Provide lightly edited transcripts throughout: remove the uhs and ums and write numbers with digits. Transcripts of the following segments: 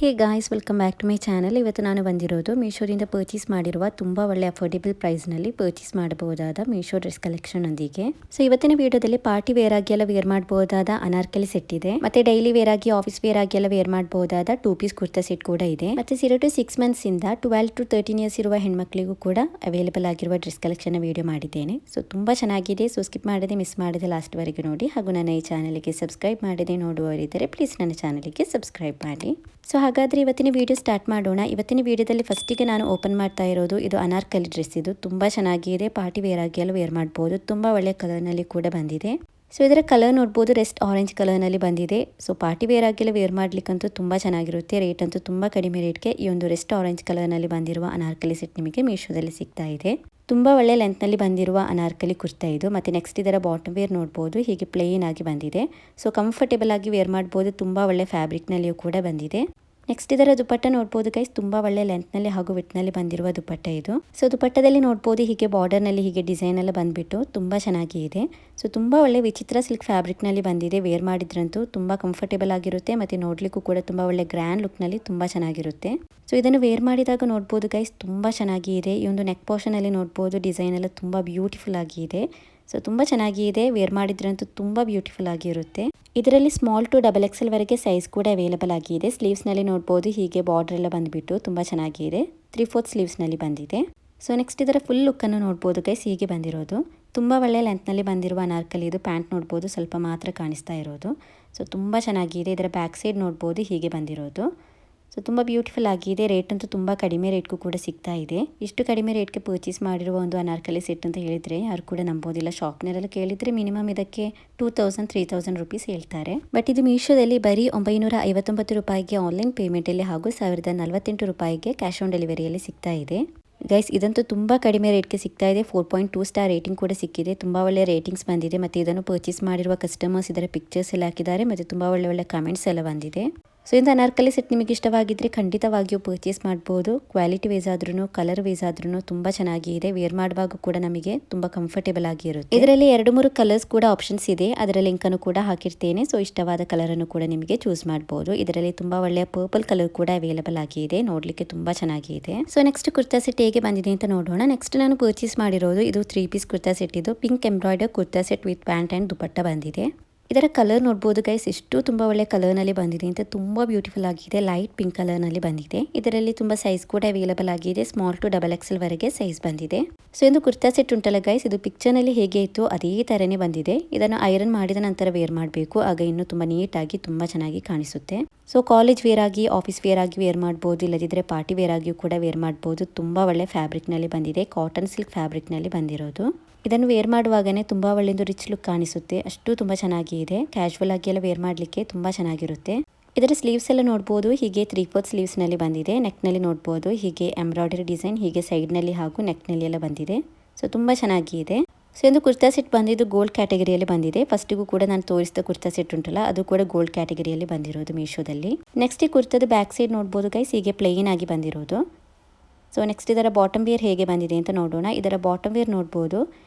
Hey guys, welcome back to my channel. ಇವತ್ತು ನಾನು ಬಂದಿರೋದು ಮೀಶೋದಿಂದ ಪರ್ಚೇಸ್ ಮಾಡಿರುವ ತುಂಬ ಒಳ್ಳೆ ಅಫೋರ್ಡೆಬಲ್ ಪ್ರೈಸ್ನಲ್ಲಿ ಪರ್ಚೇಸ್ ಮಾಡಬಹುದಾದ ಮೀಶೋ ಡ್ರೆಸ್ ಕಲೆಕ್ಷನ್ ಒಂದಿಗೆ. ಸೊ ಇವತ್ತಿನ ವಿಡಿಯೋದಲ್ಲಿ ಪಾರ್ಟಿ ವೇರ್ ಆಗಿ ಎಲ್ಲ ವೇರ್ ಮಾಡಬಹುದಾದ ಅನಾರ್ಕಲಿ ಸೆಟ್ ಇದೆ, ಮತ್ತೆ ಡೈಲಿ ವೇರ್ ಆಗಿ ಆಫೀಸ್ ವೇರ್ ಆಗಿ ಎಲ್ಲ ವೇರ್ ಮಾಡಬಹುದಾದ 2 ಪೀಸ್ ಕುರ್ತಾ ಸೆಟ್ ಕೂಡ ಇದೆ. ಮತ್ತೆ 0 to 6 ಮಂತ್ಸ್ ಇಂದ 12 to 13 ಇಯರ್ಸ್ ಇರುವ ಹೆಣ್ಮಕ್ಳಿಗೂ ಕೂಡ ಅವೈಲೇಬಲ್ ಆಗಿರುವ ಡ್ರೆಸ್ ಕಲೆಕ್ಷನ್ ವಿಡಿಯೋ ಮಾಡಿದ್ದೇನೆ. ಸೊ ತುಂಬಾ ಚೆನ್ನಾಗಿದೆ. ಸೊ ಸ್ಕಿಪ್ ಮಾಡದೆ ಮಿಸ್ ಮಾಡದೆ ಲಾಸ್ಟ್ ವರೆಗೆ ನೋಡಿ, ಹಾಗೂ ನನ್ನ ಈ ಚಾನಲ್ಗೆ ಸಬ್ಸ್ಕ್ರೈಬ್ ಮಾಡದೆ ನೋಡುವವರಿದ್ದರೆ ಪ್ಲೀಸ್ ನನ್ನ ಚಾನಲ್ಗೆ ಸಬ್ಸ್ಕ್ರೈಬ್ ಮಾಡಿ. ಸೊ ಹಾಗಾದರೆ ಇವತ್ತಿನ ವಿಡಿಯೋ ಸ್ಟಾರ್ಟ್ ಮಾಡೋಣ. ಇವತ್ತಿನ ವಿಡಿಯೋದಲ್ಲಿ ಫಸ್ಟಿಗೆ ನಾನು ಓಪನ್ ಮಾಡ್ತಾ ಇರೋದು ಇದು ಅನಾರ್ಕಲಿ ಡ್ರೆಸ್. ಇದು ತುಂಬ ಚೆನ್ನಾಗಿದೆ, ಪಾರ್ಟಿ ವೇರ್ ಆಗಿ ಎಲ್ಲ ವೇರ್ ಮಾಡ್ಬೋದು. ತುಂಬ ಒಳ್ಳೆ ಕಲರ್ನಲ್ಲಿ ಕೂಡ ಬಂದಿದೆ. ಸೊ ಇದರ ಕಲರ್ ನೋಡ್ಬೋದು, ರೆಸ್ಟ್ ಆರೆಂಜ್ ಕಲರ್ನಲ್ಲಿ ಬಂದಿದೆ. ಸೊ ಪಾರ್ಟಿ ವೇರ್ ಆಗೆಲ್ಲ ವೇರ್ ಮಾಡ್ಲಿಕ್ಕಂತೂ ತುಂಬ ಚೆನ್ನಾಗಿರುತ್ತೆ. ರೇಟ್ ಅಂತೂ ತುಂಬ ಕಡಿಮೆ ರೇಟ್ಗೆ ಈ ಒಂದು ರೆಸ್ಟ್ ಆರೆಂಜ್ ಕಲರ್ನಲ್ಲಿ ಬಂದಿರುವ ಅನಾರ್ಕಲಿ ಸೆಟ್ ನಿಮಗೆ ಮೀಶೋದಲ್ಲಿ ಸಿಗ್ತಾ ಇದೆ. ತುಂಬ ಒಳ್ಳೆ ಲೆಂತ್ನಲ್ಲಿ ಬಂದಿರುವ ಅನಾರ್ಕಲಿ ಕುರ್ತಾ ಇದು. ಮತ್ತು ನೆಕ್ಸ್ಟ್ ಇದರ ಬಾಟಮ್ ವೇರ್ ನೋಡ್ಬೋದು, ಹೀಗೆ ಪ್ಲೇನ್ ಆಗಿ ಬಂದಿದೆ. ಸೊ ಕಂಫರ್ಟೇಬಲ್ ಆಗಿ ವೇರ್ ಮಾಡ್ಬೋದು. ತುಂಬ ಒಳ್ಳೆ ಫ್ಯಾಬ್ರಿಕ್ನಲ್ಲಿಯೂ ಕೂಡ ಬಂದಿದೆ. ನೆಕ್ಸ್ಟ್ ಇದರ ದುಪಟ್ಟ ನೋಡ್ಬೋದು ಗೈಸ್, ತುಂಬ ಒಳ್ಳೆ ಲೆಂತ್ನಲ್ಲಿ ಹಾಗೂ ವಿಡ್ತ್ನಲ್ಲಿ ಬಂದಿರುವ ದುಪಟ್ಟ ಇದು. ಸೊ ದುಪಟ್ಟದಲ್ಲಿ ನೋಡ್ಬೋದು ಹೀಗೆ ಬಾರ್ಡರ್ನಲ್ಲಿ ಹೀಗೆ ಡಿಸೈನ್ ಎಲ್ಲ ಬಂದ್ಬಿಟ್ಟು ತುಂಬ ಚೆನ್ನಾಗಿ ಇದೆ. ಸೊ ತುಂಬ ಒಳ್ಳೆ ವಿಚಿತ್ರ ಸಿಲ್ಕ್ ಫ್ಯಾಬ್ರಿಕ್ನಲ್ಲಿ ಬಂದಿದೆ. ವೇರ್ ಮಾಡಿದ್ರಂತೂ ತುಂಬ ಕಂಫರ್ಟೇಬಲ್ ಆಗಿರುತ್ತೆ, ಮತ್ತು ನೋಡ್ಲಿಕ್ಕೂ ಕೂಡ ತುಂಬ ಒಳ್ಳೆ ಗ್ರ್ಯಾಂಡ್ ಲುಕ್ನಲ್ಲಿ ತುಂಬ ಚೆನ್ನಾಗಿರುತ್ತೆ. ಸೊ ಇದನ್ನು ವೇರ್ ಮಾಡಿದಾಗ ನೋಡ್ಬೋದು ಗೈಸ್, ತುಂಬ ಚೆನ್ನಾಗಿ ಇದೆ. ಈ ಒಂದು ನೆಕ್ ಪೋರ್ಷನ್ ಅಲ್ಲಿ ನೋಡ್ಬೋದು ಡಿಸೈನ್ ಎಲ್ಲ ತುಂಬ ಬ್ಯೂಟಿಫುಲ್ ಆಗಿ ಇದೆ. ಸೊ ತುಂಬ ಚೆನ್ನಾಗಿ ಇದೆ. ವೇರ್ ಮಾಡಿದ್ರಂತೂ ತುಂಬ ಬ್ಯೂಟಿಫುಲ್ ಆಗಿರುತ್ತೆ. ಇದರಲ್ಲಿ ಸ್ಮಾಲ್ ಟು XXL ವರೆಗೆ ಸೈಜ್ ಕೂಡ ಅವೈಲೇಬಲ್ ಆಗಿದೆ. ಸ್ಲೀವ್ಸ್ನಲ್ಲಿ ನೋಡ್ಬೋದು ಹೀಗೆ ಬಾರ್ಡರ್ ಎಲ್ಲ ಬಂದುಬಿಟ್ಟು ತುಂಬ ಚೆನ್ನಾಗಿದೆ. 3/4 ಸ್ಲೀವ್ಸ್ನಲ್ಲಿ ಬಂದಿದೆ. ಸೊ ನೆಕ್ಸ್ಟ್ ಇದರ ಫುಲ್ ಲುಕ್ಕನ್ನು ನೋಡ್ಬೋದು ಗೈಸ್, ಹೀಗೆ ಬಂದಿರೋದು. ತುಂಬ ಒಳ್ಳೆ ಲೆಂತ್ನಲ್ಲಿ ಬಂದಿರುವ ಅನಾರ್ಕಲಿ ಇದು. ಪ್ಯಾಂಟ್ ನೋಡ್ಬೋದು ಸ್ವಲ್ಪ ಮಾತ್ರ ಕಾಣಿಸ್ತಾ ಇರೋದು. ಸೊ ತುಂಬ ಚೆನ್ನಾಗಿದೆ. ಇದರ ಬ್ಯಾಕ್ ಸೈಡ್ ನೋಡ್ಬೋದು ಹೀಗೆ ಬಂದಿರೋದು. ಸೊ ತುಂಬ ಬ್ಯೂಟಿಫುಲ್ ಆಗಿದೆ. ರೇಟ್ ಅಂತೂ ತುಂಬ ಕಡಿಮೆ ರೇಟ್ಗೂ ಕೂಡ ಸಿಗ್ತಾ ಇದೆ. ಇಷ್ಟು ಕಡಿಮೆ ರೇಟ್ಗೆ ಪರ್ಚೇಸ್ ಮಾಡಿರುವ ಒಂದು ಅನಾರ್ಕಲಿ ಸೆಟ್ ಅಂತ ಹೇಳಿದರೆ ಯಾರು ಕೂಡ ನಂಬೋದಿಲ್ಲ. ಶಾಪ್ನಲ್ಲೆಲ್ಲ ಕೇಳಿದರೆ ಮಿನಿಮಮ್ ಇದಕ್ಕೆ 2000-3000 ರುಪೀಸ್ ಹೇಳ್ತಾರೆ. ಬಟ್ ಇದು ಮೀಶೋದಲ್ಲಿ ಬರೀ 959 ರೂಪಾಯಿಗೆ ಆನ್ಲೈನ್ ಪೇಮೆಂಟಲ್ಲಿ ಹಾಗೂ 1048 ರೂಪಾಯಿಗೆ ಕ್ಯಾಶ್ ಆನ್ ಡೆಲಿವರಿಯಲ್ಲಿ ಸಿಗ್ತಾ ಇದೆ. ಗೈಸ್ ಇದಂತೂ ತುಂಬ ಕಡಿಮೆ ರೇಟ್ಗೆ ಸಿಗ್ತಾ ಇದೆ. 4.2 ಸ್ಟಾರ್ ರೇಟಿಂಗ್ ಕೂಡ ಸಿಕ್ಕಿದೆ. ತುಂಬ ಒಳ್ಳೆ ರೇಟಿಂಗ್ಸ್ ಬಂದಿದೆ. ಮತ್ತು ಇದನ್ನು ಪರ್ಚೇಸ್ ಮಾಡಿರುವ ಕಸ್ಟಮರ್ಸ್ ಇದರ ಪಿಕ್ಚರ್ಸ್ ಎಲ್ಲ ಹಾಕಿದ್ದಾರೆ, ಮತ್ತು ತುಂಬ ಒಳ್ಳೆ ಕಮೆಂಟ್ಸ್ ಎಲ್ಲ ಬಂದಿದೆ. ಸೊ ಇಂಥ ಅನಾರ್ಕಲಿ ಸೆಟ್ ನಿಮಗೆ ಇಷ್ಟವಾಗಿದ್ದರೆ ಖಂಡಿತವಾಗಿಯೂ ಪರ್ಚೇಸ್ ಮಾಡ್ಬೋದು. ಕ್ವಾಲಿಟಿ ವೈಸ್ ಆದ್ರೂ ಕಲರ್ ವೈಸ್ ಆದ್ರೂ ತುಂಬ ಚೆನ್ನಾಗಿದೆ. ವೇರ್ ಮಾಡುವಾಗ ಕೂಡ ನಮಗೆ ತುಂಬ ಕಂಫರ್ಟೇಬಲ್ ಆಗಿರುತ್ತೆ. ಇದರಲ್ಲಿ 2-3 ಕಲರ್ಸ್ ಕೂಡ ಆಪ್ಷನ್ಸ್ ಇದೆ. ಅದರ ಲಿಂಕನ್ನು ಕೂಡ ಹಾಕಿರ್ತೇನೆ. ಸೊ ಇಷ್ಟವಾದ ಕಲರನ್ನು ಕೂಡ ನಿಮಗೆ ಚೂಸ್ ಮಾಡ್ಬೋದು. ಇದರಲ್ಲಿ ತುಂಬ ಒಳ್ಳೆಯ ಪರ್ಪಲ್ ಕಲರ್ ಕೂಡ ಅವೈಲೇಬಲ್ ಆಗಿದೆ. ನೋಡ್ಲಿಕ್ಕೆ ತುಂಬ ಚೆನ್ನಾಗಿದೆ. ಸೊ ನೆಕ್ಸ್ಟ್ ಕುರ್ತಾ ಸೆಟ್ ಹೇಗೆ ಬಂದಿದೆ ಅಂತ ನೋಡೋಣ. ನೆಕ್ಸ್ಟ್ ನಾನು ಪರ್ಚೇಸ್ ಮಾಡಿರೋದು ಇದು 3 ಪೀಸ್ ಕುರ್ತಾ ಸೆಟ್. ಇದು pink embroider kurta set with pant and dupatta ಬಂದಿದೆ. ಇದರ ಕಲರ್ ನೋಡ್ಬೋದು ಗೈಸ್, ಎಷ್ಟು ತುಂಬ ಒಳ್ಳೆ ಕಲರ್ನಲ್ಲಿ ಬಂದಿದೆ ಅಂತ. ತುಂಬ ಬ್ಯೂಟಿಫುಲ್ ಆಗಿದೆ. ಲೈಟ್ ಪಿಂಕ್ ಕಲರ್ನಲ್ಲಿ ಬಂದಿದೆ. ಇದರಲ್ಲಿ ತುಂಬ ಸೈಜ್ ಕೂಡ ಅವೈಲೇಬಲ್ ಆಗಿದೆ. ಸ್ಮಾಲ್ ಟು XXL ವರೆಗೆ ಸೈಜ್ ಬಂದಿದೆ. ಸೊ ಇದು ಕುರ್ತಾ ಸೆಟ್ ಉಂಟಲ್ಲ ಗೈಸ್, ಇದು ಪಿಕ್ಚರ್ನಲ್ಲಿ ಹೇಗೆ ಇತ್ತು ಅದೇ ಥರನೇ ಬಂದಿದೆ. ಇದನ್ನು ಐರನ್ ಮಾಡಿದ ನಂತರ ವೇರ್ ಮಾಡಬೇಕು, ಆಗ ಇನ್ನೂ ತುಂಬ ನೀಟಾಗಿ ತುಂಬ ಚೆನ್ನಾಗಿ ಕಾಣಿಸುತ್ತೆ. ಸೊ ಕಾಲೇಜ್ ವೇರ್ ಆಗಿ ಆಫೀಸ್ ವೇರ್ ಆಗಿ ವೇರ್ ಮಾಡ್ಬೋದು, ಇಲ್ಲದಿದ್ದರೆ ಪಾರ್ಟಿ ವೇರ್ ಆಗಿಯೂ ಕೂಡ ವೇರ್ ಮಾಡ್ಬೋದು. ತುಂಬ ಒಳ್ಳೆ ಫ್ಯಾಬ್ರಿಕ್ನಲ್ಲಿ ಬಂದಿದೆ. ಕಾಟನ್ ಸಿಲ್ಕ್ ಫ್ಯಾಬ್ರಿಕ್ನಲ್ಲಿ ಬಂದಿರೋದು. ಇದನ್ನು ವೇರ್ ಮಾಡುವಾಗನೇ ತುಂಬ ಒಳ್ಳೆಯದು ರಿಚ್ ಲುಕ್ ಕಾಣಿಸುತ್ತೆ. ಅಷ್ಟು ತುಂಬ ಚೆನ್ನಾಗಿದೆ. ಕ್ಯಾಶುವಲ್ ಆಗಿ ಎಲ್ಲ ವೇರ್ ಮಾಡಲಿಕ್ಕೆ ತುಂಬ ಚೆನ್ನಾಗಿರುತ್ತೆ. ಇದರ ಸ್ಲೀವ್ಸ್ ಎಲ್ಲ ನೋಡ್ಬೋದು ಹೀಗೆ 3/4 ಸ್ಲೀವ್ಸ್ನಲ್ಲಿ ಬಂದಿದೆ. ನೆಕ್ನಲ್ಲಿ ನೋಡ್ಬೋದು ಹೀಗೆ ಎಂಬ್ರಾಯ್ಡರಿ ಡಿಸೈನ್ ಹೀಗೆ ಸೈಡ್ನಲ್ಲಿ ಹಾಗೂ ನೆಕ್ನಲ್ಲಿ ಎಲ್ಲ ಬಂದಿದೆ. ಸೊ ತುಂಬ ಚೆನ್ನಾಗಿದೆ. ಸೊ ಒಂದು ಕುರ್ತಾ ಸೆಟ್ ಬಂದಿದ್ದು ಗೋಲ್ಡ್ ಕ್ಯಾಟಗರಿಯಲ್ಲಿ ಬಂದಿದೆ. ಫಸ್ಟಿಗೂ ಕೂಡ ನಾನು ತೋರಿಸಿದ ಕುರ್ತಾ ಸೆಟ್ ಉಂಟಲ್ಲ, ಅದು ಕೂಡ ಗೋಲ್ಡ್ ಕ್ಯಾಟಗರಿಯಲ್ಲಿ ಬಂದಿರೋದು ಮೀಶೋದಲ್ಲಿ. ನೆಕ್ಸ್ಟ್ ಈ ಕುರ್ತಾದ ಬ್ಯಾಕ್ ಸೈಡ್ ನೋಡ್ಬೋದು ಗೈಸ್, ಹೀಗೆ ಪ್ಲೇನ್ ಆಗಿ ಬಂದಿರೋದು. ಸೊ ನೆಕ್ಸ್ಟ್ ಇದರ ಬಾಟಮ್ ವೇರ್ ಹೇಗೆ ಬಂದಿದೆ ಅಂತ ನೋಡೋಣ. ಇದರ ಬಾಟಮ್ ವೇರ್ ನೋಡ್ಬೋದು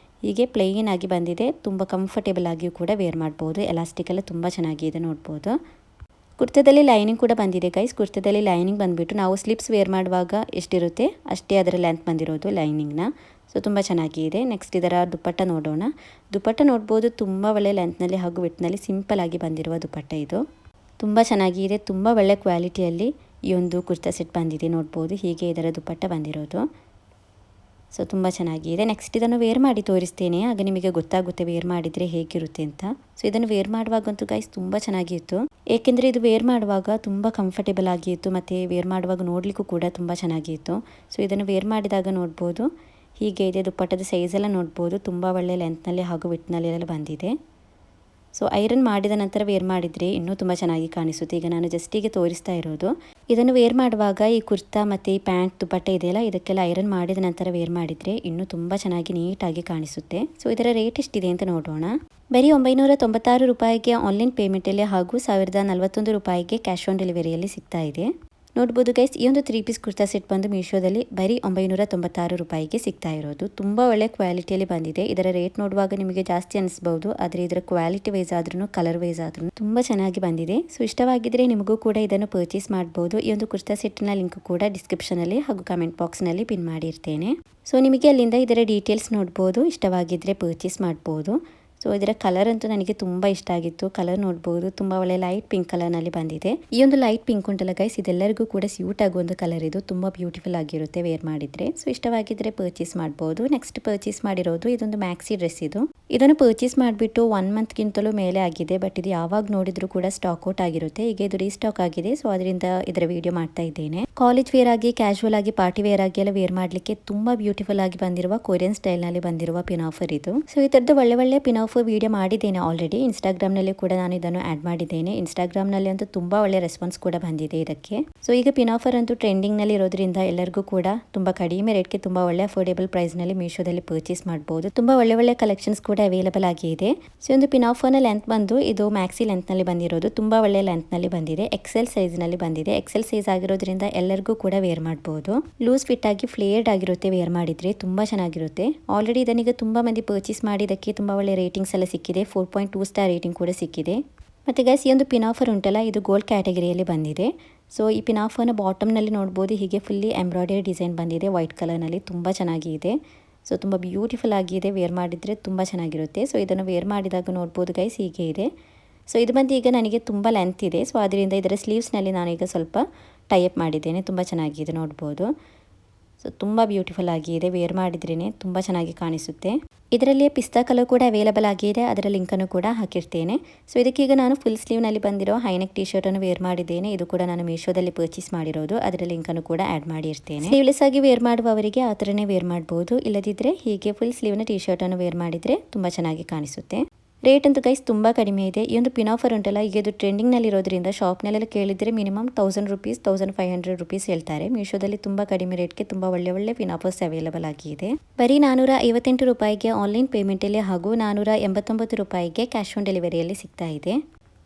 ಹೀಗೆ ಪ್ಲೇನ್ ಆಗಿ ಬಂದಿದೆ. ತುಂಬ ಕಂಫರ್ಟೇಬಲ್ ಆಗಿಯೂ ಕೂಡ ವೇರ್ ಮಾಡ್ಬೋದು. ಎಲಾಸ್ಟಿಕ್ ಎಲ್ಲ ತುಂಬ ಚೆನ್ನಾಗಿದೆ ನೋಡ್ಬೋದು. ಕುರ್ತಾದಲ್ಲಿ ಲೈನಿಂಗ್ ಕೂಡ ಬಂದಿದೆ ಗೈಸ್. ಕುರ್ತಾದಲ್ಲಿ ಲೈನಿಂಗ್ ಬಂದುಬಿಟ್ಟು ನಾವು ಸ್ಲಿಪ್ಸ್ ವೇರ್ ಮಾಡುವಾಗ ಎಷ್ಟಿರುತ್ತೆ ಅಷ್ಟೇ ಅದರ ಲೆಂತ್ ಬಂದಿರೋದು ಲೈನಿಂಗ್ನ. ಸೊ ತುಂಬ ಚೆನ್ನಾಗಿದೆ. ನೆಕ್ಸ್ಟ್ ಇದರ ದುಪಟ್ಟ ನೋಡೋಣ. ದುಪಟ್ಟ ನೋಡ್ಬೋದು ತುಂಬ ಒಳ್ಳೆ ಲೆಂತ್ನಲ್ಲಿ ಹಾಗೂ ವಿಡ್ತ್ನಲ್ಲಿ ಸಿಂಪಲ್ ಆಗಿ ಬಂದಿರುವ ದುಪಟ್ಟ ಇದು. ತುಂಬ ಚೆನ್ನಾಗಿದೆ. ತುಂಬ ಒಳ್ಳೆ ಕ್ವಾಲಿಟಿಯಲ್ಲಿ ಈ ಒಂದು ಕುರ್ತಾ ಸೆಟ್ ಬಂದಿದೆ ನೋಡ್ಬೋದು. ಹೀಗೆ ಇದರ ದುಪಟ್ಟ ಬಂದಿರೋದು. ಸೊ ತುಂಬ ಚೆನ್ನಾಗಿದೆ. ನೆಕ್ಸ್ಟ್ ಇದನ್ನು ವೇರ್ ಮಾಡಿ ತೋರಿಸ್ತೇನೆ, ಆಗ ನಿಮಗೆ ಗೊತ್ತಾಗುತ್ತೆ ವೇರ್ ಮಾಡಿದರೆ ಹೇಗಿರುತ್ತೆ ಅಂತ. ಸೊ ಇದನ್ನು ವೇರ್ ಮಾಡುವಾಗಂತೂ ಗೈಸ್ ತುಂಬ ಚೆನ್ನಾಗಿತ್ತು, ಏಕೆಂದರೆ ಇದು ವೇರ್ ಮಾಡುವಾಗ ತುಂಬ ಕಂಫರ್ಟೇಬಲ್ ಆಗಿತ್ತು, ಮತ್ತು ವೇರ್ ಮಾಡುವಾಗ ನೋಡಲಿಕ್ಕೂ ಕೂಡ ತುಂಬ ಚೆನ್ನಾಗಿತ್ತು. ಸೊ ಇದನ್ನು ವೇರ್ ಮಾಡಿದಾಗ ನೋಡ್ಬೋದು ಹೀಗೆ ಇದೆ. ದುಪ್ಪಟ್ಟದ ಸೈಜೆಲ್ಲ ನೋಡ್ಬೋದು ತುಂಬ ಒಳ್ಳೆ ಲೆಂತ್ನಲ್ಲಿ ಹಾಗೂ ವಿಡ್ತ್ನಲ್ಲಿ ಎಲ್ಲ ಬಂದಿದೆ. ಸೊ ಐರನ್ ಮಾಡಿದ ನಂತರ ವೇರ್ ಮಾಡಿದರೆ ಇನ್ನೂ ತುಂಬ ಚೆನ್ನಾಗಿ ಕಾಣಿಸುತ್ತೆ. ಈಗ ನಾನು ಜಸ್ಟಿಗೆ ತೋರಿಸ್ತಾ ಇರೋದು. ಇದನ್ನು ವೇರ್ ಮಾಡುವಾಗ ಈ ಕುರ್ತಾ ಮತ್ತು ಈ ಪ್ಯಾಂಟ್ ದುಪಟ್ಟ ಇದೆಯಲ್ಲ, ಇದಕ್ಕೆಲ್ಲ ಐರನ್ ಮಾಡಿದ ನಂತರ ವೇರ್ ಮಾಡಿದರೆ ಇನ್ನೂ ತುಂಬ ಚೆನ್ನಾಗಿ ನೀಟಾಗಿ ಕಾಣಿಸುತ್ತೆ. ಸೊ ಇದರ ರೇಟ್ ಎಷ್ಟಿದೆ ಅಂತ ನೋಡೋಣ. ಬರೀ 996 ರೂಪಾಯಿಗೆ ಆನ್ಲೈನ್ ಪೇಮೆಂಟಲ್ಲಿ ಹಾಗೂ 1041 ರೂಪಾಯಿಗೆ ಕ್ಯಾಶ್ ಆನ್ ಡೆಲಿವರಿಯಲ್ಲಿ ಸಿಗ್ತಾ ಇದೆ. ನೋಡ್ಬೋದು ಗೈಸ್, ಈ ಒಂದು 3 ಪೀಸ್ ಕುರ್ತಾ ಸೆಟ್ ಬಂದು ಮೀಶೋದಲ್ಲಿ ಬರೀ 996 ರೂಪಾಯಿಗೆ ಸಿಗ್ತಾ ಇರೋದು. ತುಂಬ ಒಳ್ಳೆ ಕ್ವಾಲಿಟಿಯಲ್ಲಿ ಬಂದಿದೆ. ಇದರ ರೇಟ್ ನೋಡುವಾಗ ನಿಮಗೆ ಜಾಸ್ತಿ ಅನಿಸ್ಬಹುದು, ಆದರೆ ಇದರ ಕ್ವಾಲಿಟಿ ವೈಸ್ ಆದ್ರೂ ಕಲರ್ ವೈಸ್ ಆದ್ರೂ ತುಂಬ ಚೆನ್ನಾಗಿ ಬಂದಿದೆ. ಸೊ ಇಷ್ಟವಾಗಿದ್ರೆ ನಿಮಗೂ ಕೂಡ ಇದನ್ನು ಪರ್ಚೇಸ್ ಮಾಡಬಹುದು. ಈ ಒಂದು ಕುರ್ತಾ ಸೆಟ್ನ ಲಿಂಕ್ ಕೂಡ ಡಿಸ್ಕ್ರಿಪ್ಷನ್ ಅಲ್ಲಿ ಹಾಗೂ ಕಮೆಂಟ್ ಬಾಕ್ಸ್ ನಲ್ಲಿ ಪಿನ್ ಮಾಡಿರ್ತೇನೆ. ಸೊ ನಿಮಗೆ ಅಲ್ಲಿಂದ ಇದರ ಡೀಟೇಲ್ಸ್ ನೋಡ್ಬೋದು, ಇಷ್ಟವಾಗಿದ್ರೆ ಪರ್ಚೇಸ್ ಮಾಡ್ಬೋದು. ಸೊ ಇದರ ಕಲರ್ ಅಂತೂ ನನಗೆ ತುಂಬ ಇಷ್ಟ ಆಗಿತ್ತು. ಕಲರ್ ನೋಡ್ಬೋದು, ತುಂಬ ಒಳ್ಳೆ ಲೈಟ್ ಪಿಂಕ್ ಕಲರ್ನಲ್ಲಿ ಬಂದಿದೆ. ಈ ಒಂದು ಲೈಟ್ ಪಿಂಕ್ ಉಂಟಲ್ಲ ಗೈಸ್, ಇದೆಲ್ಲರಿಗೂ ಕೂಡ ಸ್ಯೂಟ್ ಆಗೋ ಒಂದು ಕಲರ್ ಇದು. ತುಂಬ ಬ್ಯೂಟಿಫುಲ್ ಆಗಿರುತ್ತೆ ವೇರ್ ಮಾಡಿದ್ರೆ. ಸೊ ಇಷ್ಟವಾಗಿದ್ರೆ ಪರ್ಚೇಸ್ ಮಾಡ್ಬೋದು. ನೆಕ್ಸ್ಟ್ ಪರ್ಚೇಸ್ ಮಾಡಿರೋದು ಇದೊಂದು ಮ್ಯಾಕ್ಸಿ ಡ್ರೆಸ್ ಇದು. ಇದನ್ನು ಪರ್ಚೇಸ್ ಮಾಡಿಬಿಟ್ಟು 1 ಮಂತ್ಗಿಂತಲೂ ಮೇಲೆ ಆಗಿದೆ. ಬಟ್ ಇದು ಯಾವಾಗ ನೋಡಿದ್ರು ಕೂಡ ಸ್ಟಾಕ್ ಔಟ್ ಆಗಿರುತ್ತೆ. ಈಗ ಇದು ರೀಸ್ಟಾಕ್ ಆಗಿದೆ. ಸೊ ಅದರಿಂದ ಇದರ ವಿಡಿಯೋ ಮಾಡ್ತಾ ಇದ್ದೇನೆ. ಕಾಲೇಜ್ ವೇರ್ ಆಗಿ, ಕ್ಯಾಶುವಲ್ ಆಗಿ, ಪಾರ್ಟಿ ವೇರ್ ಆಗಿ ಎಲ್ಲ ವೇರ್ ಮಾಡ್ಲಿಕ್ಕೆ ತುಂಬಾ ಬ್ಯೂಟಿಫುಲ್ ಆಗಿ ಬಂದಿರುವ ಕೊರಿಯನ್ ಸ್ಟೈಲ್ ನಲ್ಲಿ ಬಂದಿರುವ ಪಿನಾಫರ್ ಇದು. ಸೊ ಈ ತರದ್ದು ಒಳ್ಳೆ ಒಳ್ಳೆ ಪಿನಾಫರ್ ವಿಡಿಯೋ ಮಾಡಿದ್ದೇನೆ ಆಲ್ರೆಡಿ. ಇನ್ಸ್ಟಾಗ್ರಾಮ್ ನಲ್ಲಿ ಕೂಡ ನಾನು ಇದನ್ನು ಆಡ್ ಮಾಡಿದ್ದೇನೆ. ಇನ್ಸ್ಟಾಗ್ರಾಮ್ ನಲ್ಲಿ ಅಂತೂ ತುಂಬಾ ಒಳ್ಳೆ ರೆಸ್ಪಾನ್ಸ್ ಕೂಡ ಬಂದಿದೆ ಇದಕ್ಕೆ. ಸೊ ಈಗ ಪಿನಾಫರ್ ಅಂತೂ ಟ್ರೆಂಡಿಂಗ್ ನಲ್ಲಿ ಇರೋದ್ರಿಂದ ಎಲ್ಲರಿಗೂ ಕೂಡ ತುಂಬಾ ಕಡಿಮೆ ರೇಟ್ಗೆ ತುಂಬಾ ಒಳ್ಳೆ ಅಫೋರ್ಡೇಬಲ್ ಪ್ರೈಸ್ ನಲ್ಲಿ ಮೀಶೋದಲ್ಲಿ ಪರ್ಚೇಸ್ ಮಾಡಬಹುದು. ತುಂಬಾ ಒಳ್ಳೆ ಒಳ್ಳೆ ಕಲೆಕ್ಷನ್ಸ್ ಕೂಡ ಅವೈಲೇಬಲ್ ಆಗಿದೆ. ಸೊ ಒಂದು ಪಿನಾಫರ್ ನ ಲೆಂತ್ ಬಂದು ಇದು ಮ್ಯಾಕ್ಸಿ ಲೆಂತ್ ನಲ್ಲಿ ಬಂದಿರೋದು. ತುಂಬಾ ಒಳ್ಳೆ ಲೆಂತ್ ನಲ್ಲಿ ಬಂದಿದೆ. ಎಕ್ಸೆಲ್ ಸೈಜ್ ನಲ್ಲಿ ಬಂದಿದೆ. ಎಕ್ಸೆಲ್ ಸೈಜ್ ಆಗಿರೋದ್ರಿಂದ ಎಲ್ಲರಿಗೂ ಕೂಡ ವೇರ್ ಮಾಡಬಹುದು. ಲೂಸ್ ಫಿಟ್ ಆಗಿ ಫ್ಲೇರ್ಡ್ ಆಗಿರುತ್ತೆ. ವೇರ್ ಮಾಡಿದ್ರೆ ತುಂಬಾ ಚೆನ್ನಾಗಿರುತ್ತೆ. ಆಲ್ರೆಡಿ ಇದನ್ನೀಗ ತುಂಬಾ ಮಂದಿ ಪರ್ಚೇಸ್ ಮಾಡಿದಕ್ಕೆ ತುಂಬಾ ಒಳ್ಳೆ ರೇಟಿಂಗ್ಸ್ ಎಲ್ಲ ಸಿಕ್ಕಿದೆ. 4.2 ಸ್ಟಾರ್ ರೇಟಿಂಗ್ ಕೂಡ ಸಿಕ್ಕಿದೆ. ಮತ್ತೆ ಗೈಸ್, ಈ ಒಂದು ಪಿನಾಫರ್ ಉಂಟಲ್ಲ, ಇದು ಗೋಲ್ಡ್ ಕ್ಯಾಟಗರಿಯಲ್ಲಿ ಬಂದಿದೆ. ಸೊ ಈ ಪಿನಾಫರ್ನ ಬಾಟಮ್ ನಲ್ಲಿ ನೋಡಬಹುದು, ಹೀಗೆ ಫುಲ್ಲಿ ಎಂಬ್ರಾಯ್ಡರಿ ಡಿಸೈನ್ ಬಂದಿದೆ ವೈಟ್ ಕಲರ್ ನಲ್ಲಿ. ತುಂಬಾ ಚೆನ್ನಾಗಿದೆ. ಸೊ ತುಂಬ ಬ್ಯೂಟಿಫುಲ್ ಆಗಿದೆ. ವೇರ್ ಮಾಡಿದರೆ ತುಂಬ ಚೆನ್ನಾಗಿರುತ್ತೆ. ಸೊ ಇದನ್ನು ವೇರ್ ಮಾಡಿದಾಗ ನೋಡ್ಬೋದು ಗೈಸ್, ಹೀಗೆ ಇದೆ. ಸೊ ಇದು ಬಂದು ಈಗ ನನಗೆ ತುಂಬ ಲೆಂತ್ ಇದೆ. ಸೊ ಅದರಿಂದ ಇದರ ಸ್ಲೀವ್ಸ್ನಲ್ಲಿ ನಾನೀಗ ಸ್ವಲ್ಪ ಟೈಅಪ್ ಮಾಡಿದ್ದೇನೆ. ತುಂಬ ಚೆನ್ನಾಗಿದೆ ನೋಡ್ಬೋದು. ಸೊ ತುಂಬ ಬ್ಯೂಟಿಫುಲ್ ಆಗಿದೆ. ವೇರ್ ಮಾಡಿದ್ರೇ ತುಂಬ ಚೆನ್ನಾಗಿ ಕಾಣಿಸುತ್ತೆ. ಇದರಲ್ಲಿ ಪಿಸ್ತಾ ಕಲರ್ ಕೂಡ ಅವೈಲೇಬಲ್ ಆಗಿದೆ. ಅದರ ಲಿಂಕನ್ನು ಕೂಡ ಹಾಕಿರ್ತೇನೆ. ಸೊ ಇದಕ್ಕೀಗ ನಾನು ಫುಲ್ ಸ್ಲೀವ್ನಲ್ಲಿ ಬಂದಿರೋ ಹೈನೆಕ್ ಟಿ ಶರ್ಟನ್ನು ವೇರ್ ಮಾಡಿದ್ದೇನೆ. ಇದು ಕೂಡ ನಾನು ಮೀಶೋದಲ್ಲಿ ಪರ್ಚೇಸ್ ಮಾಡಿರೋದು. ಅದರ ಲಿಂಕನ್ನು ಕೂಡ ಆ್ಯಡ್ ಮಾಡಿರ್ತೇನೆ. ಸ್ಲೀವ್ಲೆಸ್ ಆಗಿ ವೇರ್ ಮಾಡುವವರಿಗೆ ಆ ಥರನೇ ವೇರ್ ಮಾಡ್ಬೋದು. ಇಲ್ಲದಿದ್ದರೆ ಹೀಗೆ ಫುಲ್ ಸ್ಲೀವ್ನ ಟಿ ಶರ್ಟನ್ನು ವೇರ್ ಮಾಡಿದರೆ ತುಂಬ ಚೆನ್ನಾಗಿ ಕಾಣಿಸುತ್ತೆ. ರೇಟ್ ಅಂತೂ ಗೈಸ್ ತುಂಬ ಕಡಿಮೆ ಇದೆ. ಈ ಒಂದು ಪಿನಾಫರ್ ಉಂಟಲ್ಲ, ಈಗ ಇದು ಟ್ರೆಂಡಿಂಗ್ನಲ್ಲಿ ಇರೋದ್ರಿಂದ ಶಾಪ್ನಲ್ಲೆಲ್ಲ ಕೇಳಿದರೆ ಮಿನಿಮಮ್ 1000 ರೂಪೀಸ್ 1500 ರೂಪೀಸ್ ಹೇಳ್ತಾರೆ. ಮೀಶೋದಲ್ಲಿ ತುಂಬ ಕಡಿಮೆ ರೇಟ್ಗೆ ತುಂಬ ಒಳ್ಳೆ ಒಳ್ಳೆ ಪಿನಾಫರ್ಸ್ ಅವೈಲೇಬಲ್ ಆಗಿದೆ. ಬರೀ 458 ರೂಪಾಯಿಗೆ ಆನ್ಲೈನ್ ಪೇಮೆಂಟಲ್ಲಿ ಹಾಗೂ 489 ರೂಪಾಯಿಗೆ ಕ್ಯಾಶ್ ಆನ್ ಡೆಲಿವರಿಯಲ್ಲಿ ಸಿಗ್ತಾ ಇದೆ.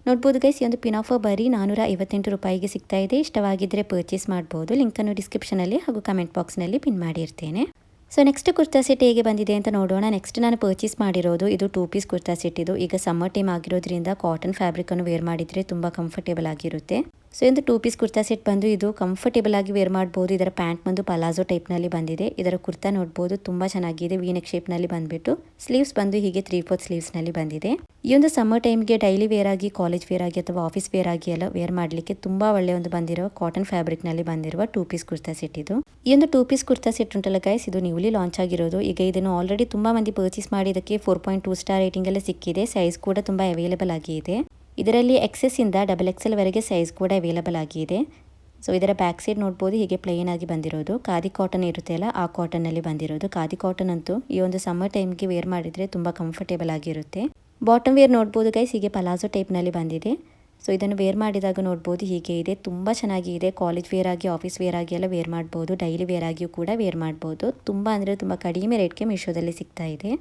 ನೋಡ್ಬೋದು ಗೈಸ್, ಈ ಒಂದು ಪಿನಾಫರ್ ಬರೀ 458 ರೂಪಾಯಿಗೆ ಸಿಗ್ತಾ ಇದೆ. ಇಷ್ಟವಾಗಿದ್ದರೆ ಪರ್ಚೇಸ್ ಮಾಡ್ಬೋದು. ಲಿಂಕನ್ನು ಡಿಸ್ಕ್ರಿಪ್ಷನಲ್ಲಿ ಹಾಗೂ ಕಮೆಂಟ್ ಬಾಕ್ಸ್ನಲ್ಲಿ ಪಿನ್ ಮಾಡಿರ್ತೇನೆ. ಸೊ ನೆಕ್ಸ್ಟ್ ಕುರ್ತಾ ಸೆಟ್ ಹೇಗೆ ಬಂದಿದೆ ಅಂತ ನೋಡೋಣ. ನೆಕ್ಸ್ಟ್ ನಾನು ಪರ್ಚೇಸ್ ಮಾಡಿರೋದು ಇದು 2 ಪೀಸ್ ಕುರ್ತಾ ಸೆಟ್ ಇದು. ಈಗ ಸಮ್ಮರ್ ಟೈಮ್ ಆಗಿರೋದ್ರಿಂದ ಕಾಟನ್ ಫ್ಯಾಬ್ರಿಕನ್ನು ವೇರ್ ಮಾಡಿದರೆ ತುಂಬ ಕಂಫರ್ಟೇಬಲ್ ಆಗಿರುತ್ತೆ. ಸೊ ಒಂದು 2 ಪೀಸ್ ಕುರ್ತಾ ಸೆಟ್ ಬಂದು ಇದು ಕಂಫರ್ಟೇಬಲ್ ಆಗಿ ವೇರ್ ಮಾಡ್ಬೋದು. ಇದರ ಪ್ಯಾಂಟ್ ಬಂದು ಪಲಾಜೋ ಟೈಪ್ನಲ್ಲಿ ಬಂದಿದೆ. ಇದರ ಕುರ್ತಾ ನೋಡ್ಬೋದು ತುಂಬ ಚೆನ್ನಾಗಿದೆ. ವೀನೆಕ್ ಶೇಪ್ನಲ್ಲಿ ಬಂದುಬಿಟ್ಟು ಸ್ಲೀವ್ಸ್ ಬಂದು ಹೀಗೆ 3/4 ಸ್ಲೀವ್ಸ್ನಲ್ಲಿ ಬಂದಿದೆ. ಈ ಒಂದು ಸಮ್ಮರ್ ಟೈಮ್ಗೆ ಡೈಲಿ ವೇರ್ ಆಗಿ, ಕಾಲೇಜ್ ವೇರ್ ಆಗಿ ಅಥವಾ ಆಫೀಸ್ ವೇರ್ ಆಗಿ ಎಲ್ಲ ವೇರ್ ಮಾಡಲಿಕ್ಕೆ ತುಂಬ ಒಳ್ಳೆ ಒಂದು ಬಂದಿರೋ ಕಾಟನ್ ಫ್ಯಾಬ್ರಿಕ್ನಲ್ಲಿ ಬಂದಿರುವ 2 ಪೀಸ್ ಕುರ್ತಾ ಸೆಟ್ ಇದು. ಈ ಒಂದು 2 ಪೀಸ್ ಕುರ್ತಾ ಸೆಟ್ ಉಂಟಲ್ಲ ಗೈಸ್, ಇದು ನ್ಯೂಲಿ ಲಾಂಚ್ ಆಗಿರೋದು. ಈಗ ಇದನ್ನು ಆಲ್ರೆಡಿ ತುಂಬ ಮಂದಿ ಪರ್ಚೇಸ್ ಮಾಡಿದ್ದಕ್ಕೆ 4.2 ಸ್ಟಾರ್ ರೇಟಿಂಗ್ ಎಲ್ಲ ಸಿಕ್ಕಿದೆ. ಸೈಜ್ ಕೂಡ ತುಂಬ ಅವೈಲೇಬಲ್ ಆಗಿದೆ. ಇದರಲ್ಲಿ XS ಇಂದ XXL ವರೆಗೆ ಸೈಜ್ ಕೂಡ ಅವೈಲೇಬಲ್ ಆಗಿದೆ. ಸೊ ಇದರ ಬ್ಯಾಕ್ ಸೈಡ್ ನೋಡ್ಬೋದು, ಹೀಗೆ ಪ್ಲೇನ್ ಆಗಿ ಬಂದಿರೋದು. ಖಾದಿ ಕಾಟನ್ ಇರುತ್ತೆ ಅಲ್ಲ, ಆ ಕಾಟನ್ನಲ್ಲಿ ಬಂದಿರೋದು. ಖಾದಿ ಕಾಟನ್ ಅಂತೂ ಈ ಒಂದು ಸಮ್ಮರ್ ಟೈಮ್ಗೆ ವೇರ್ ಮಾಡಿದರೆ ತುಂಬ ಕಂಫರ್ಟೇಬಲ್ ಆಗಿರುತ್ತೆ. ಬಾಟಮ್ ವೇರ್ ನೋಡ್ಬೋದು ಗೈಸ್, ಹೀಗೆ ಪಲಾಜೋ ಟೈಪ್ನಲ್ಲಿ ಬಂದಿದೆ. ಸೊ ಇದನ್ನು ವೇರ್ ಮಾಡಿದಾಗ ನೋಡ್ಬೋದು ಹೀಗೆ ಇದೆ. ತುಂಬ ಚೆನ್ನಾಗಿದೆ. ಕಾಲೇಜ್ ವೇರ್ ಆಗಿ, ಆಫೀಸ್ ವೇರ್ ಆಗಿ ಎಲ್ಲ ವೇರ್ ಮಾಡ್ಬೋದು. ಡೈಲಿ ವೇರ್ ಆಗಿಯೂ ಕೂಡ ವೇರ್ ಮಾಡ್ಬೋದು. ತುಂಬ ಅಂದರೆ ತುಂಬ ಕಡಿಮೆ ರೇಟ್ಗೆ ಮೀಶೋದಲ್ಲಿ ಸಿಗ್ತಾ ಇದೆ.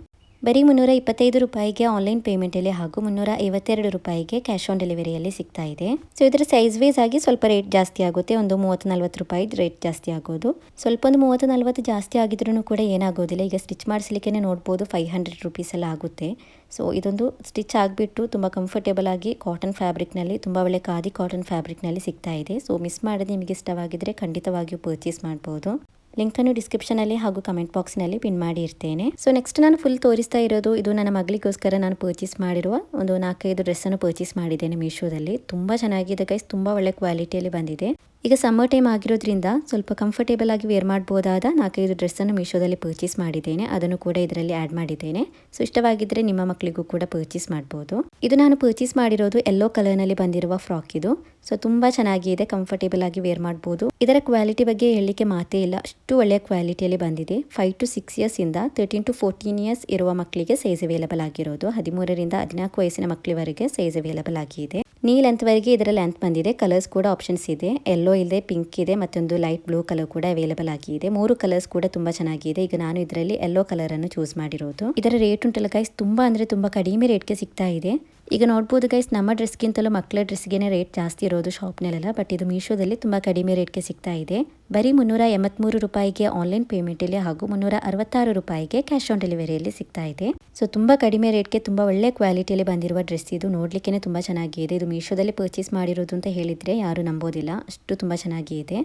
ಬರೀ 325 ರೂಪಾಯಿಗೆ ಆನ್ಲೈನ್ ಪೇಮೆಂಟಲ್ಲಿ ಹಾಗೂ 352 ರೂಪಾಯಿಗೆ ಕ್ಯಾಶ್ ಆನ್ ಡೆಲಿವರಿಯಲ್ಲಿ ಸಿಗ್ತಾ ಇದೆ. ಸೊ ಇದರ ಸೈಜ್ ವೈಸ್ ಆಗಿ ಸ್ವಲ್ಪ ರೇಟ್ ಜಾಸ್ತಿ ಆಗುತ್ತೆ. ಒಂದು 30-40 ರೂಪಾಯಿ ರೇಟ್ ಜಾಸ್ತಿ ಆಗೋದು. ಸ್ವಲ್ಪ ಒಂದು 30-40 ಜಾಸ್ತಿ ಆಗಿದ್ರೂ ಕೂಡ ಏನಾಗೋದಿಲ್ಲ. ಈಗ ಸ್ಟಿಚ್ ಮಾಡಿಸ್ಲಿಕ್ಕೆ ನೋಡ್ಬೋದು 500 ರೂಪೀಸ್ ಎಲ್ಲ ಆಗುತ್ತೆ. ಸೊ ಇದೊಂದು ಸ್ಟಿಚ್ ಆಗಿಬಿಟ್ಟು ತುಂಬ ಕಂಫರ್ಟೇಬಲ್ ಆಗಿ ಕಾಟನ್ ಫ್ಯಾಬ್ರಿಕ್ನಲ್ಲಿ, ತುಂಬ ಒಳ್ಳೆ ಖಾದಿ ಕಾಟನ್ ಫ್ಯಾಬ್ರಿಕ್ನಲ್ಲಿ ಸಿಗ್ತಾ ಇದೆ. ಸೊ ಮಿಸ್ ಮಾಡದೆ ನಿಮಗೆ ಇಷ್ಟವಾಗಿದ್ದರೆ ಖಂಡಿತವಾಗಿಯೂ ಪರ್ಚೇಸ್ ಮಾಡ್ಬೋದು. ಲಿಂಕನ್ನು ಡಿಸ್ಕ್ರಿಪ್ಷನಲ್ಲಿ ಹಾಗೂ ಕಮೆಂಟ್ ಬಾಕ್ಸ್ನಲ್ಲಿ ಪಿನ್ ಮಾಡಿ ಇರ್ತೇನೆ. ಸೊ ನೆಕ್ಸ್ಟ್ ನಾನು ಫುಲ್ ತೋರಿಸ್ತಾ ಇರೋದು ಇದು ನನ್ನ ಮಗಳಿಗೋಸ್ಕರ ನಾನು ಪರ್ಚೇಸ್ ಮಾಡಿರುವ ಒಂದು 4-5 ಡ್ರೆಸ್ಸನ್ನು ಪರ್ಚೇಸ್ ಮಾಡಿದ್ದೇನೆ ಮೀಶೋದಲ್ಲಿ. ತುಂಬ ಚೆನ್ನಾಗಿದೆ ಗೈಸ್, ತುಂಬ ಒಳ್ಳೆ ಕ್ವಾಲಿಟಿಯಲ್ಲಿ ಬಂದಿದೆ. ಈಗ ಸಮ್ಮರ್ ಟೈಮ್ ಆಗಿರೋದ್ರಿಂದ ಸ್ವಲ್ಪ ಕಂಫರ್ಟೇಬಲ್ ಆಗಿ ವೇರ್ ಮಾಡಬಹುದಾದ 4-5 ಡ್ರೆಸ್ಸನ್ನು ಮೀಶೋದಲ್ಲಿ ಪರ್ಚೇಸ್ ಮಾಡಿದ್ದೇನೆ. ಅದನ್ನು ಕೂಡ ಇದರಲ್ಲಿ ಆ್ಯಡ್ ಮಾಡಿದ್ದೇನೆ. ಸೊ ಇಷ್ಟವಾಗಿದ್ದರೆ ನಿಮ್ಮ ಮಕ್ಕಳಿಗೂ ಕೂಡ ಪರ್ಚೇಸ್ ಮಾಡ್ಬೋದು. ಇದು ನಾನು ಪರ್ಚೇಸ್ ಮಾಡಿರೋದು ಯೆಲ್ಲೋ ಕಲರ್ನಲ್ಲಿ ಬಂದಿರುವ ಫ್ರಾಕ್ ಇದು. ಸೊ ತುಂಬ ಚೆನ್ನಾಗಿದೆ, ಕಂಫರ್ಟೇಬಲ್ ಆಗಿ ವೇರ್ ಮಾಡ್ಬೋದು. ಇದರ ಕ್ವಾಲಿಟಿ ಬಗ್ಗೆ ಹೇಳಲಿಕ್ಕೆ ಮಾತೇ ಇಲ್ಲ, ಅಷ್ಟು ಒಳ್ಳೆಯ ಕ್ವಾಲಿಟಿಯಲ್ಲಿ ಬಂದಿದೆ. 5 to 6 ಇಯರ್ಸ್ ಇಂದ 13 to 14 ಇಯರ್ಸ್ ಇರುವ ಮಕ್ಕಳಿಗೆ ಸೈಜ್ ಅವೈಲೇಬಲ್ ಆಗಿರೋದು. 13ರಿಂದ 14 ವಯಸ್ಸಿನ ಮಕ್ಕಳವರೆಗೆ ಸೈಜ್ ಅವೈಲೇಬಲ್ ಆಗಿದೆ. ನೀ ಲೆಂತ್ ವರೆಗೆ ಇದರ ಲೆಂತ್ ಬಂದಿದೆ. ಕಲರ್ಸ್ ಕೂಡ ಆಪ್ಷನ್ಸ್ ಇದೆ. ಯೆಲ್ಲೋ ಇದೆ, ಪಿಂಕ್ ಇದೆ, ಮತ್ತೊಂದು ಲೈಟ್ ಬ್ಲೂ ಕಲರ್ ಕೂಡ ಅವೈಲೇಬಲ್ ಆಗಿದೆ. 3 ಕಲರ್ಸ್ ಕೂಡ ತುಂಬಾ ಚೆನ್ನಾಗಿದೆ. ಈಗ ನಾನು ಇದರಲ್ಲಿ ಯೆಲ್ಲೋ ಕಲರ್ ಅನ್ನು ಚೂಸ್ ಮಾಡಿರೋದು. ಇದರ ರೇಟ್ ಉಂಟಲ್ಲ ಗೈಸ್, ತುಂಬಾ ಅಂದ್ರೆ ತುಂಬಾ ಕಡಿಮೆ ರೇಟ್ಗೆ ಸಿಗ್ತಾ ಇದೆ. ಈಗ ನೋಡ್ಬೋದು ಗೈಸ್, ನಮ್ಮ ಡ್ರೆಸ್ಗಿಂತಲೂ ಮಕ್ಕಳ ಡ್ರೆಸ್ಗೆ ರೇಟ್ ಜಾಸ್ತಿ ಇರೋದು ಶಾಪ್ನಲ್ಲೆಲ್ಲ. ಬಟ್ ಇದು ಮೀಶೋದಲ್ಲಿ ತುಂಬ ಕಡಿಮೆ ರೇಟ್ಗೆ ಸಿಗ್ತಾ ಇದೆ. ಬರೀ 383 ರೂಪಾಯಿಗೆ ಆನ್ಲೈನ್ ಪೇಮೆಂಟಲ್ಲಿ ಹಾಗೂ 366 ರೂಪಾಯಿಗೆ ಕ್ಯಾಶ್ ಆನ್ ಡೆಲಿವರಿಯಲ್ಲಿ ಸಿಗ್ತಾ ಇದೆ. ಸೊ ತುಂಬ ಕಡಿಮೆ ರೇಟ್ಗೆ ತುಂಬ ಒಳ್ಳೆ ಕ್ವಾಲಿಟಿಯಲ್ಲಿ ಬಂದಿರುವ ಡ್ರೆಸ್ ಇದು. ನೋಡ್ಲಿಕ್ಕೆ ತುಂಬ ಚೆನ್ನಾಗಿದೆ. ಇದು ಮೀಶೋದಲ್ಲಿ ಪರ್ಚೇಸ್ ಮಾಡಿರೋದು ಅಂತ ಹೇಳಿದರೆ ಯಾರು ನಂಬೋದಿಲ್ಲ, ಅಷ್ಟು ತುಂಬ ಚೆನ್ನಾಗಿದೆ.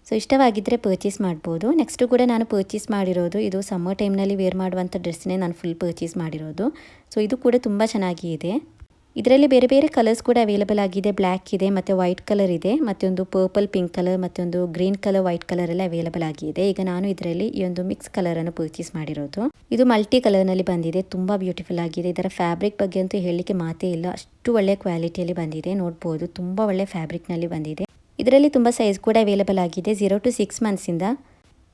ಸೊ ಇಷ್ಟವಾಗಿದ್ದರೆ ಪರ್ಚೇಸ್ ಮಾಡ್ಬೋದು. ನೆಕ್ಸ್ಟು ಕೂಡ ನಾನು ಪರ್ಚೇಸ್ ಮಾಡಿರೋದು ಇದು ಸಮ್ಮರ್ ಟೈಮ್ನಲ್ಲಿ ವೇರ್ ಮಾಡುವಂಥ ಡ್ರೆಸ್ನೇ ನಾನು ಫುಲ್ ಪರ್ಚೇಸ್ ಮಾಡಿರೋದು. ಸೊ ಇದು ಕೂಡ ತುಂಬ ಚೆನ್ನಾಗಿದೆ. ಇದರಲ್ಲಿ ಬೇರೆ ಬೇರೆ ಕಲರ್ಸ್ ಕೂಡ ಅವೈಲೇಬಲ್ ಆಗಿದೆ. ಬ್ಲ್ಯಾಕ್ ಇದೆ, ಮತ್ತು ವೈಟ್ ಕಲರ್ ಇದೆ, ಮತ್ತೊಂದು ಪರ್ಪಲ್ ಪಿಂಕ್ ಕಲರ್, ಮತ್ತೊಂದು ಗ್ರೀನ್ ಕಲರ್ ವೈಟ್ ಕಲರ್ ಎಲ್ಲ ಅವೈಲೇಬಲ್ ಆಗಿದೆ. ಈಗ ನಾನು ಇದರಲ್ಲಿ ಈ ಒಂದು ಮಿಕ್ಸ್ ಕಲರನ್ನು ಪರ್ಚೇಸ್ ಮಾಡಿರೋದು. ಇದು ಮಲ್ಟಿ ಕಲರ್ನಲ್ಲಿ ಬಂದಿದೆ, ತುಂಬ ಬ್ಯೂಟಿಫುಲ್ ಆಗಿದೆ. ಇದರ ಫ್ಯಾಬ್ರಿಕ್ ಬಗ್ಗೆ ಅಂತೂ ಹೇಳಲಿಕ್ಕೆ ಮಾತೇ ಇಲ್ಲ, ಅಷ್ಟು ಒಳ್ಳೆ ಕ್ವಾಲಿಟಿಯಲ್ಲಿ ಬಂದಿದೆ. ನೋಡ್ಬೋದು ತುಂಬ ಒಳ್ಳೆ ಫ್ಯಾಬ್ರಿಕ್ನಲ್ಲಿ ಬಂದಿದೆ. ಇದರಲ್ಲಿ ತುಂಬ ಸೈಜ್ ಕೂಡ ಅವೈಲೇಬಲ್ ಆಗಿದೆ. 0 to 6 ಮಂತ್ಸಿಂದ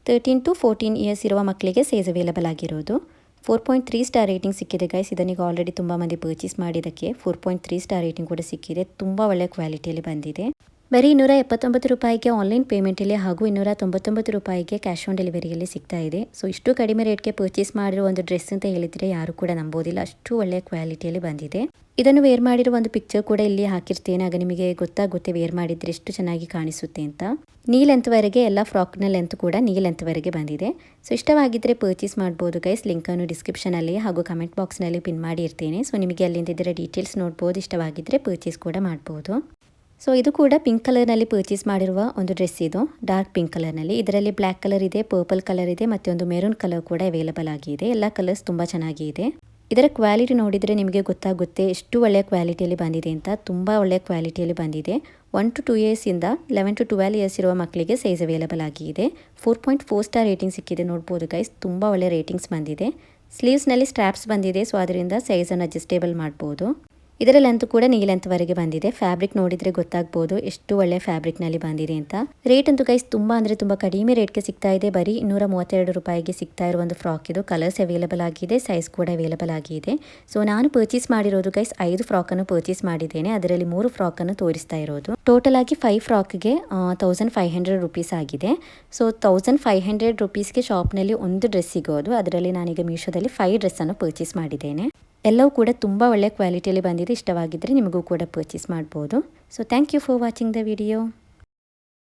13 to 14 ಇಯರ್ಸ್ ಇರುವ ಮಕ್ಕಳಿಗೆ ಸೈಜ್ ಅವೈಲೇಬಲ್ ಆಗಿರೋದು. 4.3 ಸ್ಟಾರ್ ರೇಟಿಂಗ್ ಸಿಕ್ಕಿದೆ ಗೈಸ್. ಇದನ್ನೀಗ ಆಲ್ರೆಡಿ ತುಂಬ ಮಂದಿ ಪರ್ಚೇಸ್ ಮಾಡಿದ್ದಕ್ಕೆ 4.3 ಸ್ಟಾರ್ ರೇಟಿಂಗ್ ಕೂಡ ಸಿಕ್ಕಿದೆ. ತುಂಬ ಒಳ್ಳೆ ಕ್ವಾಲಿಟಿಯಲ್ಲಿ ಬಂದಿದೆ. ಬರೀ 279 ರೂಪಾಯಿಗೆ ಆನ್ಲೈನ್ ಪೇಮೆಂಟಲ್ಲಿ ಹಾಗೂ 299 ರೂಪಾಯಿಗೆ ಕ್ಯಾಶ್ ಆನ್ ಡೆಲಿವರಿಯಲ್ಲಿ ಸಿಗ್ತಾ ಇದೆ. ಸೊ ಇಷ್ಟು ಕಡಿಮೆ ರೇಟ್ಗೆ ಪರ್ಚೇಸ್ ಮಾಡಿರೋ ಒಂದು ಡ್ರೆಸ್ ಅಂತ ಹೇಳಿದರೆ ಯಾರು ಕೂಡ ನಂಬೋದಿಲ್ಲ, ಅಷ್ಟು ಒಳ್ಳೆಯ ಕ್ವಾಲಿಟಿಯಲ್ಲಿ ಬಂದಿದೆ. ಇದನ್ನು ವೇರ್ ಮಾಡಿರೋ ಒಂದು ಪಿಕ್ಚರ್ ಕೂಡ ಇಲ್ಲಿ ಹಾಕಿರ್ತೇನೆ, ಆಗ ನಿಮಗೆ ಗೊತ್ತಾಗುತ್ತೆ ವೇರ್ ಮಾಡಿದರೆ ಎಷ್ಟು ಚೆನ್ನಾಗಿ ಕಾಣಿಸುತ್ತೆ ಅಂತ. ನೀ ಲೆಂತ್ವರೆಗೆ ಎಲ್ಲ ಫ್ರಾಕ್ನ ಲೆಂತ್ ಕೂಡ ನೀ ಲೆಂತ್ವರೆಗೆ ಬಂದಿದೆ. ಸೊ ಇಷ್ಟವಾಗಿದ್ದರೆ ಪರ್ಚೇಸ್ ಮಾಡ್ಬೋದು ಗೈಸ್. ಲಿಂಕನ್ನು ಡಿಸ್ಕ್ರಿಪ್ಷನಲ್ಲಿ ಹಾಗೂ ಕಮೆಂಟ್ ಬಾಕ್ಸ್ನಲ್ಲಿ ಪಿನ್ ಮಾಡಿ ಇರ್ತೇನೆ. ಸೊ ನಿಮಗೆ ಅಲ್ಲಿಂದ ಇದರ ಡೀಟೇಲ್ಸ್ ನೋಡ್ಬೋದು. ಇಷ್ಟವಾಗಿದ್ದರೆ ಪರ್ಚೇಸ್ ಕೂಡ ಮಾಡ್ಬೋದು. ಸೊ ಇದು ಕೂಡ ಪಿಂಕ್ ಕಲರ್ನಲ್ಲಿ ಪರ್ಚೇಸ್ ಮಾಡಿರುವ ಒಂದು ಡ್ರೆಸ್ ಇದು, ಡಾರ್ಕ್ ಪಿಂಕ್ ಕಲರ್ನಲ್ಲಿ. ಇದರಲ್ಲಿ ಬ್ಲ್ಯಾಕ್ ಕಲರ್ ಇದೆ, ಪರ್ಪಲ್ ಕಲರ್ ಇದೆ, ಮತ್ತು ಒಂದು ಮೆರೂನ್ ಕಲರ್ ಕೂಡ ಅವೈಲೇಬಲ್ ಆಗಿದೆ. ಎಲ್ಲ ಕಲರ್ಸ್ ತುಂಬ ಚೆನ್ನಾಗಿದೆ. ಇದರ ಕ್ವಾಲಿಟಿ ನೋಡಿದರೆ ನಿಮಗೆ ಗೊತ್ತಾಗುತ್ತೆ ಎಷ್ಟು ಒಳ್ಳೆಯ ಕ್ವಾಲಿಟಿಯಲ್ಲಿ ಬಂದಿದೆ ಅಂತ. ತುಂಬ ಒಳ್ಳೆಯ ಕ್ವಾಲಿಟಿಯಲ್ಲಿ ಬಂದಿದೆ. 1 to 2 ಇಯರ್ಸಿಂದ 11 to 12 ಇಯರ್ಸ್ ಇರುವ ಮಕ್ಕಳಿಗೆ ಸೈಜ್ ಅವೈಲೇಬಲ್ ಆಗಿದೆ. 4.4 ಸ್ಟಾರ್ ರೇಟಿಂಗ್ ಸಿಕ್ಕಿದೆ. ನೋಡ್ಬೋದು ಗೈಸ್, ತುಂಬ ಒಳ್ಳೆ ರೇಟಿಂಗ್ಸ್ ಬಂದಿದೆ. ಸ್ಲೀವ್ಸ್ನಲ್ಲಿ ಸ್ಟ್ರಾಪ್ಸ್ ಬಂದಿದೆ, ಸೊ ಅದರಿಂದ ಸೈಜನ್ನು ಅಡ್ಜಸ್ಟೇಬಲ್ ಮಾಡ್ಬೋದು. ಇದರ ಲೆಂತ್ ಕೂಡ ನೀ ಲೆಂತ್ವರೆಗೆ ಬಂದಿದೆ. ಫ್ಯಾಬ್ರಿಕ್ ನೋಡಿದರೆ ಗೊತ್ತಾಗ್ಬೋದು ಎಷ್ಟು ಒಳ್ಳೆ ಫ್ಯಾಬ್ರಿಕ್ನಲ್ಲಿ ಬಂದಿದೆ ಅಂತ. ರೇಟ್ ಅಂತೂ ಗೈಸ್ ತುಂಬ ಅಂದರೆ ತುಂಬ ಕಡಿಮೆ ರೇಟ್ಗೆ ಸಿಗ್ತಾ ಇದೆ. ಬರೀ 232 ರೂಪಾಯಿಗೆ ಸಿಗ್ತಾ ಇರೋ ಒಂದು ಫ್ರಾಕ್ ಇದು. ಕಲರ್ಸ್ ಅವೈಲೇಬಲ್ ಆಗಿದೆ, ಸೈಜ್ ಕೂಡ ಅವೈಲೇಬಲ್ ಆಗಿದೆ. ಸೊ ನಾನು ಪರ್ಚೇಸ್ ಮಾಡಿರೋದು ಗೈಸ್ 5 ಫ್ರಾಕನ್ನು ಪರ್ಚೇಸ್ ಮಾಡಿದ್ದೇನೆ. ಅದರಲ್ಲಿ 3 ಫ್ರಾಕನ್ನು ತೋರಿಸ್ತಾ ಇರೋದು. ಟೋಟಲ್ ಆಗಿ 5 ಫ್ರಾಕ್ಗೆ 1500 ರೂಪೀಸ್ ಆಗಿದೆ. ಸೊ 1500 ರೂಪೀಸ್ಗೆ ಶಾಪ್ನಲ್ಲಿ ಒಂದು ಡ್ರೆಸ್ ಸಿಗೋದು. ಅದರಲ್ಲಿ ನಾನೀಗ ಮೀಶೋದಲ್ಲಿ 5 ಡ್ರೆಸ್ಸನ್ನು ಪರ್ಚೇಸ್ ಮಾಡಿದ್ದೇನೆ. ಎಲ್ಲವೂ ಕೂಡ ತುಂಬ ಒಳ್ಳೆ ಕ್ವಾಲಿಟಿಯಲ್ಲಿ ಬಂದಿದೆ. ಇಷ್ಟವಾಗಿದ್ದರೆ ನಿಮಗೂ ಕೂಡ ಪರ್ಚೇಸ್ ಮಾಡ್ಬೋದು. So thank you for watching the video.